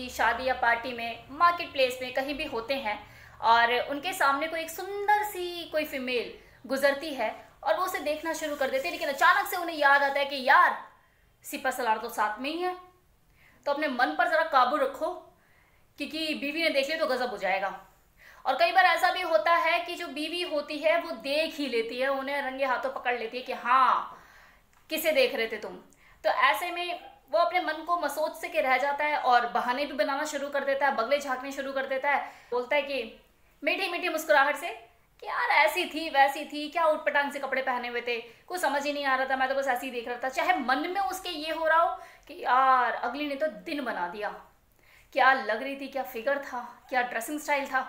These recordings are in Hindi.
किसी शादी या पार्टी में, मार्केट प्लेस में कहीं भी होते हैं और उनके सामने कोई एक सुंदर सी कोई फीमेल गुजरती है और वो उसे देखना शुरू कर देते हैं, लेकिन अचानक से उन्हें याद आता है कि यार सिपा सलार तो साथ में ही है। तो अपने मन पर जरा काबू रखो, क्योंकि बीवी ने देख लिया तो गजब हो जाएगा। और कई बार ऐसा भी होता है कि जो बीवी होती है वो देख ही लेती है, उन्हें रंगे हाथों पकड़ लेती है कि हाँ किसे देख रहे थे तुम। तो ऐसे में वो अपने मन को मसोच से के रह जाता है और बहाने भी बनाना शुरू कर देता है, बगले झांकने शुरू कर देता है। बोलता है कि मीठी मीठी मुस्कुराहट से कि यार ऐसी थी वैसी थी, क्या उटपटांग से कपड़े पहने हुए थे, कुछ समझ ही नहीं आ रहा था, मैं तो बस ऐसे ही देख रहा था। चाहे मन में उसके ये हो रहा हो कि यार अगली ने तो दिन बना दिया, क्या लग रही थी, क्या फिगर था, क्या ड्रेसिंग स्टाइल था।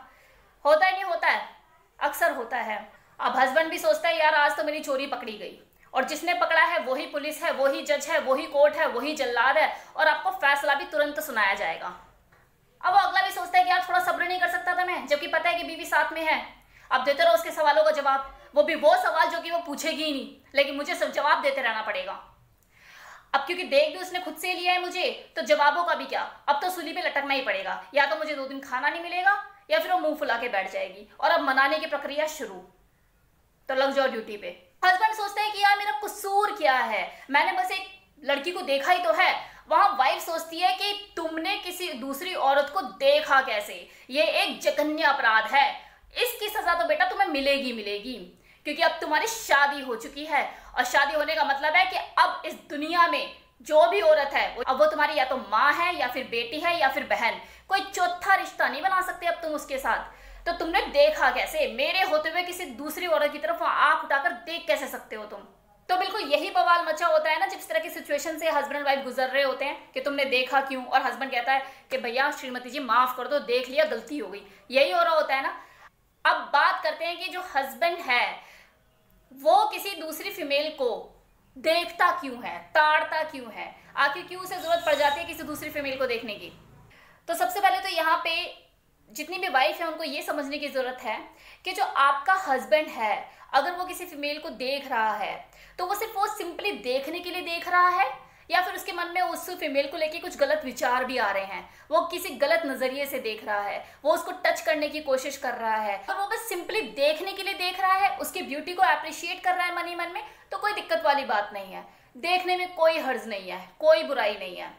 होता है नहीं होता है, अक्सर होता है। अब हस्बैंड भी सोचता है यार आज तो मेरी चोरी पकड़ी गई, और जिसने पकड़ा है वही पुलिस है, वही जज है, वही कोर्ट है, वही जल्लाद है, और आपको फैसला भी तुरंत सुनाया जाएगा। अब वो अगला भी सोचता है कि यार थोड़ा सब्र नहीं कर सकता था मैं, जबकि पता है कि बीवी साथ में है। अब देते रहो उसके सवालों का जवाब, वो भी वो सवाल जो कि वो पूछेगी ही नहीं, लेकिन मुझे सब जवाब देते रहना पड़ेगा। अब क्योंकि देख भी उसने खुद से लिया है मुझे, तो जवाबों का भी क्या, अब तो सूली पे लटकना ही पड़ेगा। या तो मुझे 2 दिन खाना नहीं मिलेगा या फिर वो मुंह फुला के बैठ जाएगी, और अब मनाने की प्रक्रिया शुरू। तो लग जाओ ड्यूटी पे। हस्बैंड सोचता है कि यार मेरा कसूर क्या है, मैंने बस एक लड़की को देखा ही तो है। वहां वाइफ सोचती है कि तुमने किसी दूसरी औरत को देखा कैसे, ये एक जघन्य अपराध है, इसकी सजा तो बेटा तुम्हें मिलेगी मिलेगी, क्योंकि अब तुम्हारी शादी हो चुकी है। और शादी होने का मतलब है कि अब इस दुनिया में जो भी औरत है अब वो तुम्हारी या तो माँ है या फिर बेटी है या फिर बहन, कोई चौथा रिश्ता नहीं बना सकते अब तुम उसके साथ। तो तुमने देखा कैसे, मेरे होते हुए किसी दूसरी औरत की तरफ आंख उठाकर देख कैसे सकते हो तुम। तो बिल्कुल यही बवाल मचा होता है ना जिस तरह की सिचुएशन से हस्बैंड वाइफ गुजर रहे होते हैं कि तुमने देखा क्यों, और हस्बैंड कहता है कि भैया श्रीमती जी माफ कर दो, देख लिया, गलती हो गई। यही हो रहा होता है ना। अब बात करते हैं कि जो हस्बैंड है वो किसी दूसरी फीमेल को देखता क्यों है, ताड़ता क्यों है, आखिर क्यों उसे जरूरत पड़ जाती है किसी दूसरी फीमेल को देखने की। तो सबसे पहले तो यहाँ पे जितनी भी वाइफ है उनको ये समझने की जरूरत है कि जो आपका हस्बैंड है अगर वो किसी फीमेल को देख रहा है तो वो सिर्फ वो सिंपली देखने के लिए देख रहा है, या फिर उसके मन में उस फीमेल को लेके कुछ गलत विचार भी आ रहे हैं, वो किसी गलत नजरिए से देख रहा है, वो उसको टच करने की कोशिश कर रहा है, और वो बस सिंपली देखने के लिए देख रहा है, उसकी ब्यूटी को अप्रिशिएट कर रहा है मन ही मन में, तो कोई दिक्कत वाली बात नहीं है। देखने में कोई हर्ज नहीं है, कोई बुराई नहीं है।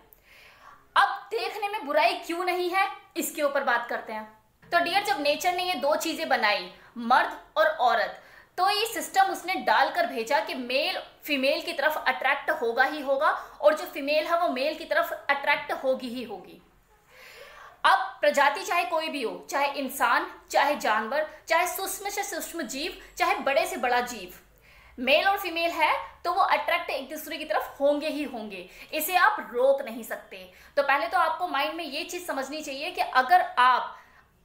अब देखने में बुराई क्यों नहीं है इसके ऊपर बात करते हैं। तो डियर, जब नेचर ने ये 2 चीजें बनाई, मर्द और औरत, तो ये सिस्टम उसने डालकर भेजा कि मेल फीमेल की तरफ अट्रैक्ट होगा ही होगा, और जो फीमेल है वो मेल की तरफ अट्रैक्ट होगी ही होगी। अब प्रजाति चाहे कोई भी हो, चाहे इंसान, चाहे जानवर, चाहे सूक्ष्म से सूक्ष्म जीव, चाहे बड़े से बड़ा जीव, मेल और फीमेल है तो वो अट्रैक्ट एक दूसरे की तरफ होंगे ही होंगे, इसे आप रोक नहीं सकते। तो पहले तो आपको माइंड में ये चीज समझनी चाहिए कि अगर आप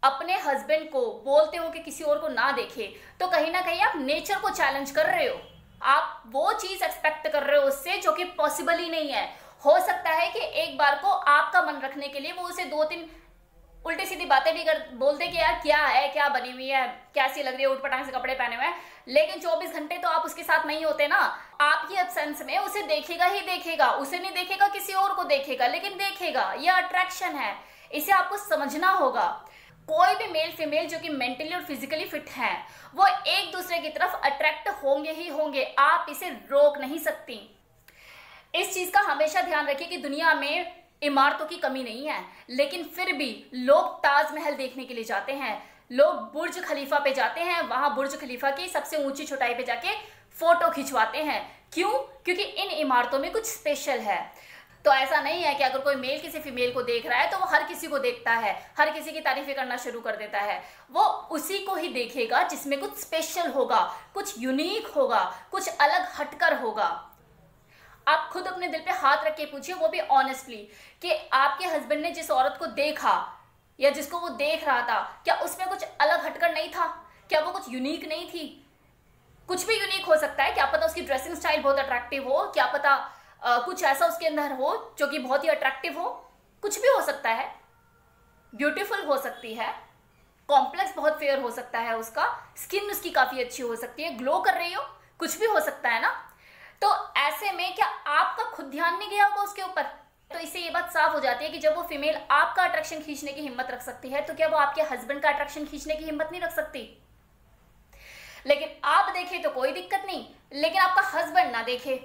अपने हस्बैंड को बोलते हो कि किसी और को ना देखे, तो कहीं ना कहीं आप नेचर को चैलेंज कर रहे हो, आप वो चीज एक्सपेक्ट कर रहे हो उससे जो कि पॉसिबल ही नहीं है। हो सकता है कि एक बार को आपका मन रखने के लिए वो उसे 2-3 उल्टी सीधी बातें भी बोल दे कि यार क्या है, क्या बनी हुई है, कैसी लग रही है, उठपटांग से कपड़े पहने हुए हैं, लेकिन 24 घंटे तो आप उसके साथ नहीं होते ना। आपकी एब्सेंस में उसे देखेगा ही देखेगा, उसे नहीं देखेगा किसी और को देखेगा, लेकिन देखेगा। यह अट्रैक्शन है, इसे आपको समझना होगा। कोई भी मेल फीमेल जो कि मेंटली और फिजिकली फिट हैं वो एक दूसरे की तरफ अट्रैक्ट होंगे ही होंगे, आप इसे रोक नहीं सकती। इस चीज का हमेशा ध्यान रखिए कि दुनिया में इमारतों की कमी नहीं है, लेकिन फिर भी लोग ताजमहल देखने के लिए जाते हैं, लोग बुर्ज खलीफा पे जाते हैं, वहां बुर्ज खलीफा की सबसे ऊंची चौड़ाई पे जाके फोटो खिंचवाते हैं। क्यों? क्योंकि इन इमारतों में कुछ स्पेशल है। तो ऐसा नहीं है कि अगर कोई मेल किसी फीमेल को देख रहा है तो वो हर किसी को देखता है, हर किसी की तारीफें करना शुरू कर देता है। वो उसी को ही देखेगा जिसमें कुछ स्पेशल होगा, कुछ यूनिक होगा, कुछ अलग हटकर होगा। आप खुद अपने दिल पे हाथ रख के पूछिए, वो भी ऑनेस्टली, कि आपके हस्बैंड ने जिस औरत को देखा या जिसको वो देख रहा था, क्या उसमें कुछ अलग हटकर नहीं था? क्या वो कुछ यूनिक नहीं थी? कुछ भी यूनिक हो सकता है, क्या पता उसकी ड्रेसिंग स्टाइल बहुत अट्रैक्टिव हो, क्या पता कुछ ऐसा उसके अंदर हो जो कि बहुत ही अट्रैक्टिव हो, कुछ भी हो सकता है। ब्यूटीफुल हो सकती है, कॉम्प्लेक्स बहुत फेयर हो सकता है, उसका स्किन उसकी काफी अच्छी हो सकती है, ग्लो कर रही हो, कुछ भी हो सकता है ना। तो ऐसे में क्या आपका खुद ध्यान नहीं गया होगा उसके ऊपर? तो इससे ये बात साफ हो जाती है कि जब वो फीमेल आपका अट्रैक्शन खींचने की हिम्मत रख सकती है, तो क्या वो आपके हस्बैंड का अट्रैक्शन खींचने की हिम्मत नहीं रख सकती? लेकिन आप देखें तो कोई दिक्कत नहीं, लेकिन आपका हस्बैंड ना देखे।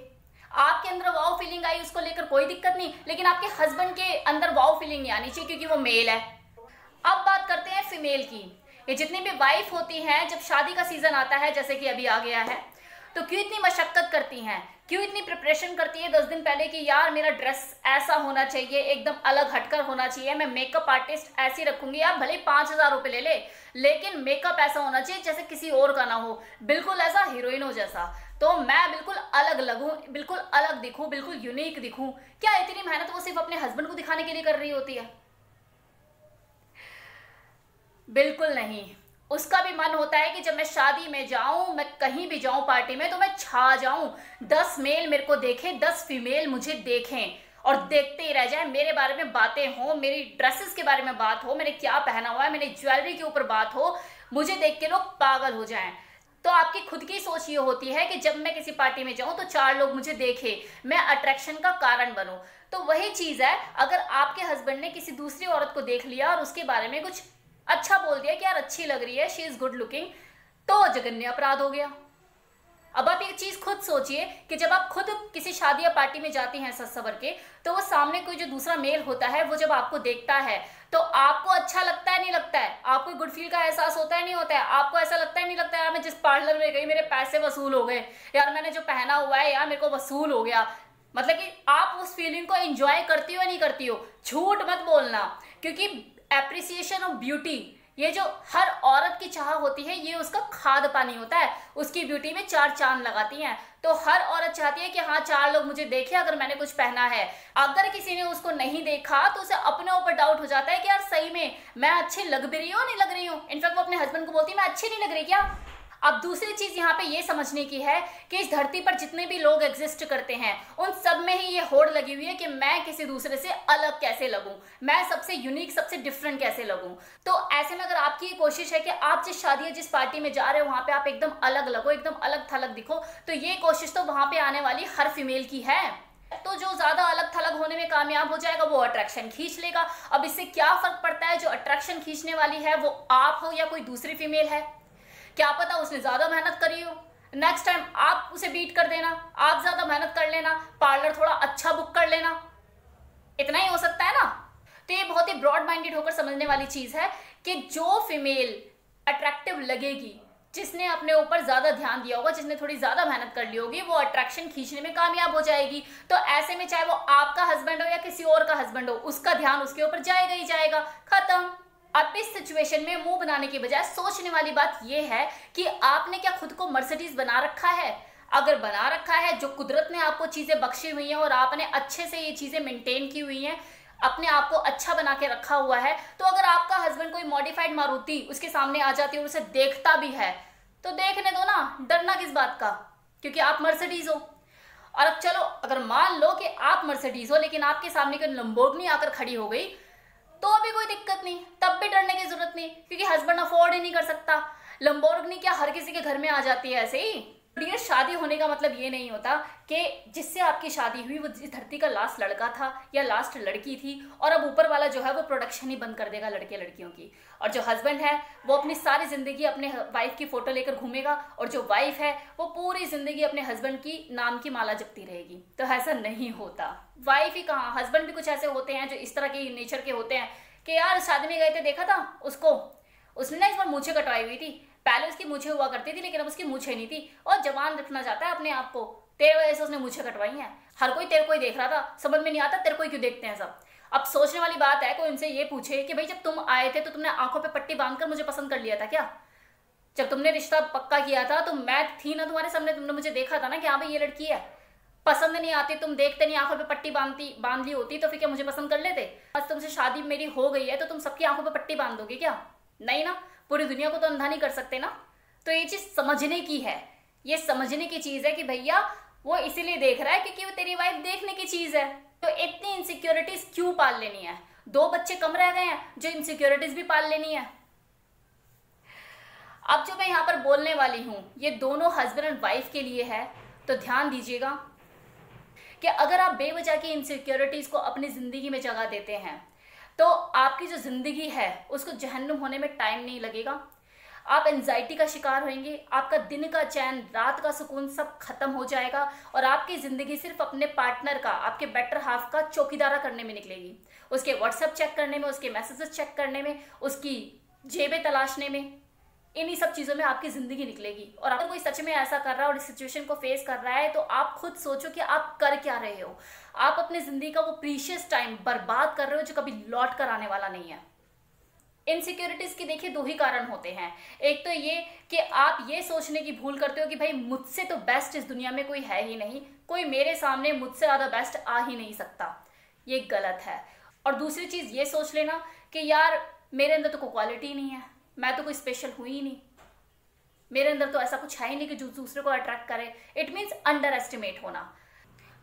आपके अंदर वाव फीलिंग आई उसको लेकर कोई दिक्कत नहीं, लेकिन आपके हस्बैंड के अंदर वाव फीलिंग नहीं आनी चाहिए क्योंकि वो मेल है। अब बात करते हैं फीमेल की। ये जितनी भी वाइफ होती हैं, जब शादी का सीजन आता है जैसे कि अभी आ गया है, तो क्यों इतनी मशक्कत करती हैं, क्यों इतनी प्रिपरेशन करती है 10 दिन पहले कि यार मेरा ड्रेस ऐसा होना चाहिए, एकदम अलग हटकर होना चाहिए, मैं मेकअप आर्टिस्ट ऐसी रखूंगी। आप भले 5,000 रुपए ले ले, लेकिन मेकअप ऐसा होना चाहिए जैसे किसी और का ना हो, बिल्कुल ऐसा हीरोइनों जैसा। तो मैं बिल्कुल अलग लगूं, बिल्कुल अलग दिखूं, बिल्कुल यूनिक दिखूं। क्या इतनी मेहनत वो सिर्फ अपने हस्बैंड को दिखाने के लिए कर रही होती है? बिल्कुल नहीं। उसका भी मन होता है कि जब मैं शादी में जाऊं, मैं कहीं भी जाऊं पार्टी में, तो मैं छा जाऊं, 10 मेल मेरे को देखें, 10 फीमेल मुझे देखें और देखते ही रह जाए, मेरे बारे में बातें हो, मेरी ड्रेसेस के बारे में बात हो, मैंने क्या पहना हुआ है, मेरी ज्वेलरी के ऊपर बात हो, मुझे देख के लोग पागल हो जाएं। तो आपकी खुद की सोच ये होती है कि जब मैं किसी पार्टी में जाऊं तो 4 लोग मुझे देखें, मैं अट्रैक्शन का कारण बनूं। तो वही चीज है, अगर आपके हस्बैंड ने किसी दूसरी औरत को देख लिया और उसके बारे में कुछ अच्छा बोल दिया कि यार अच्छी लग रही है, शी इज गुड लुकिंग, तो जघन्य अपराध हो गया। अब आप एक चीज खुद सोचिए कि जब आप खुद किसी शादी या पार्टी में जाती हैं सज सवर के, तो वो सामने कोई जो दूसरा मेल होता है वो जब आपको देखता है तो आपको अच्छा लगता है नहीं लगता है? आपको गुड फील का एहसास होता है नहीं होता है? आपको ऐसा लगता है नहीं लगता है यार मैं जिस पार्लर में गई मेरे पैसे वसूल हो गए, यार मैंने जो पहना हुआ है यार मेरे को वसूल हो गया? मतलब कि आप उस फीलिंग को एंजॉय करती हो या नहीं करती हो? झूठ मत बोलना, क्योंकि एप्रिसिएशन ऑफ ब्यूटी, ये जो हर औरत की चाह होती है, ये उसका खाद पानी होता है, उसकी ब्यूटी में 4 चांद लगाती हैं। तो हर औरत चाहती है कि हाँ 4 लोग मुझे देखें अगर मैंने कुछ पहना है। अगर किसी ने उसको नहीं देखा तो उसे अपने ऊपर डाउट हो जाता है कि यार सही में मैं अच्छी लग भी रही हूँ नहीं लग रही हूँ। इनफैक्ट वो अपने हस्बैंड को बोलती है मैं अच्छी नहीं लग रही क्या? अब दूसरी चीज यहाँ पे ये समझने की है कि इस धरती पर जितने भी लोग एग्जिस्ट करते हैं उन सब में ही ये होड़ लगी हुई है कि मैं किसी दूसरे से अलग कैसे लगूं, मैं सबसे यूनिक सबसे डिफरेंट कैसे लगूं। तो ऐसे में अगर आपकी ये कोशिश है कि आप जिस शादी या जिस पार्टी में जा रहे हो वहां पे आप एकदम अलग लगो, एकदम अलग थलग दिखो, तो ये कोशिश तो वहां पे आने वाली हर फीमेल की है। तो जो ज्यादा अलग थलग होने में कामयाब हो जाएगा वो अट्रैक्शन खींच लेगा। अब इससे क्या फर्क पड़ता है जो अट्रैक्शन खींचने वाली है वो आप हो या कोई दूसरी फीमेल है? क्या पता उसने ज्यादा मेहनत करी हो, नेक्स्ट टाइम आप उसे बीट कर देना, आप ज्यादा मेहनत कर लेना, पार्लर थोड़ा अच्छा बुक कर लेना, इतना ही हो सकता है ना। तो ये बहुत ही ब्रॉड माइंडेड होकर समझने वाली चीज है कि जो फीमेल अट्रैक्टिव लगेगी, जिसने अपने ऊपर ज्यादा ध्यान दिया होगा, जिसने थोड़ी ज्यादा मेहनत कर ली होगी, वो अट्रैक्शन खींचने में कामयाब हो जाएगी। तो ऐसे में चाहे वो आपका हस्बैंड हो या किसी और का हस्बैंड हो, उसका ध्यान उसके ऊपर जाएगा ही जाएगा, खत्म। अब इस सिचुएशन में मुंह बनाने की बजाय सोचने वाली बात यह है कि आपने क्या खुद को मर्सिडीज बना रखा है? अगर बना रखा है, जो कुदरत ने आपको चीजें बख्शी हुई हैं और आपने अच्छे से ये चीजें मेंटेन की हुई हैं, अपने आप को अच्छा बना के रखा हुआ है, तो अगर आपका हस्बैंड कोई मॉडिफाइड मारुति उसके सामने आ जाती है और उसे देखता भी है तो देखने दो ना, डरना किस बात का, क्योंकि आप मर्सिडीज हो। और अब चलो अगर मान लो कि आप मर्सिडीज हो लेकिन आपके सामने कोई लंबोर्गिनी आकर खड़ी हो गई तो भी कोई दिक्कत नहीं, तब भी डरने की जरूरत नहीं, क्योंकि हस्बैंड अफोर्ड ही नहीं कर सकता। लंबोर्गिनी क्या हर किसी के घर में आ जाती है ऐसे ही? डियर, शादी होने का मतलब ये नहीं होता कि जिससे आपकी शादी हुई वो इस धरती का लास्ट लड़का था या लास्ट लड़की थी और अब ऊपर वाला जो है वो प्रोडक्शन ही बंद कर देगा लड़के लड़कियों की, और जो हस्बैंड है वो अपनी सारी जिंदगी अपने वाइफ की फोटो लेकर घूमेगा, और जो वाइफ है वो पूरी जिंदगी अपने हस्बैंड की नाम की माला जपती रहेगी। तो ऐसा नहीं होता। वाइफ ही कहाँ, हस्बैंड भी कुछ ऐसे होते हैं जो इस तरह के नेचर के होते हैं कि यार शादी में गए थे, देखा था उसको, उसने ना इस बार मूछें कटवाई हुई थी, पहले उसकी मूछें हुआ करती थी लेकिन अब उसकी मूछें नहीं थी, और जवान रखना चाहता है अपने आप को, तेरे वजह से उसने मूछें कटवाई हैं। हर कोई तेरे को ही देख रहा था, समझ में नहीं आता तेरे को ही क्यों देखते हैं सब। अब सोचने वाली बात है, कोई उनसे ये पूछे कि भाई जब तुम आए थे तो तुमने आंखों पे पट्टी बांधकर मुझे पसंद कर लिया था क्या? जब तुमने रिश्ता पक्का किया था तो मैं थी ना तुम्हारे सामने, तुमने मुझे देखा था ना कि हाँ भाई ये लड़की है। पसंद नहीं आती, तुम देखते नहीं, आंखों पे पट्टी बांध ली होती तो फिर क्या मुझे पसंद कर लेते? आज तुमसे शादी मेरी हो गई है तो तुम सबकी आंखों पे पट्टी बांध दोगे क्या? नहीं ना, पूरी दुनिया को तो अंधा नहीं कर सकते ना। तो ये चीज समझने की है, ये समझने की चीज है कि भैया वो इसीलिए देख रहा है क्योंकि वो तेरी वाइफ देखने की चीज है। तो इतनी इनसिक्योरिटीज क्यों पाल लेनी है? 2 बच्चे कम रह गए हैं जो इनसिक्योरिटीज भी पाल लेनी है। अब जो मैं यहाँ पर बोलने वाली हूँ ये दोनों हस्बैंड एंड वाइफ के लिए है, तो ध्यान दीजिएगा कि अगर आप बेवजह की इनसिक्योरिटीज को अपनी जिंदगी में जगह देते हैं तो आपकी जो जिंदगी है उसको जहन्नुम होने में टाइम नहीं लगेगा। आप एंजाइटी का शिकार होंगे, आपका दिन का चैन, रात का सुकून सब खत्म हो जाएगा और आपकी जिंदगी सिर्फ अपने पार्टनर का, आपके बेटर हाफ का चौकीदारा करने में निकलेगी। उसके व्हाट्सएप चेक करने में, उसके मैसेजेस चेक करने में, उसकी जेबें तलाशने में, इन्हीं सब चीज़ों में आपकी ज़िंदगी निकलेगी। और अगर कोई सच में ऐसा कर रहा है और इस सिचुएशन को फेस कर रहा है तो आप खुद सोचो कि आप कर क्या रहे हो। आप अपनी ज़िंदगी का वो प्रीशियस टाइम बर्बाद कर रहे हो जो कभी लौट कर आने वाला नहीं है। इनसिक्योरिटीज के देखिए दो ही कारण होते हैं। एक तो ये कि आप ये सोचने की भूल करते हो कि भाई मुझसे तो बेस्ट इस दुनिया में कोई है ही नहीं, कोई मेरे सामने मुझसे ज़्यादा बेस्ट आ ही नहीं सकता। ये गलत है। और दूसरी चीज़ ये सोच लेना कि यार मेरे अंदर तो कोई क्वालिटी नहीं है, मैं तो कोई स्पेशल हुई ही नहीं, मेरे अंदर तो ऐसा कुछ है ही नहीं कि जो दूसरे को अट्रैक्ट करे। इट मीन्स अंडर एस्टिमेट होना।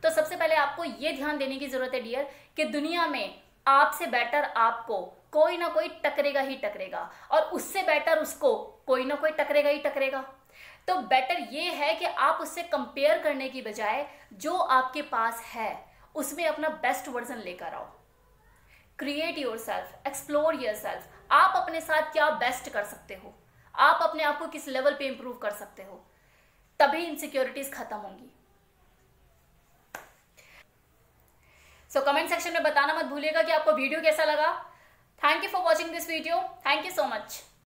तो सबसे पहले आपको ये ध्यान देने की जरूरत है डियर कि दुनिया में आपसे बेटर आपको कोई ना कोई टकरेगा ही टकरेगा और उससे बेटर उसको कोई ना कोई टकरेगा ही टकरेगा। तो बेटर ये है कि आप उससे कंपेयर करने की बजाय जो आपके पास है उसमें अपना बेस्ट वर्जन लेकर आओ। Create yourself, explore yourself. आप अपने साथ क्या बेस्ट कर सकते हो, आप अपने आप को किस लेवल पे इंप्रूव कर सकते हो, तभी इनसिक्योरिटीज खत्म होंगी। सो कमेंट सेक्शन में बताना मत भूलिएगा कि आपको वीडियो कैसा लगा। Thank you for watching this video. Thank you so much.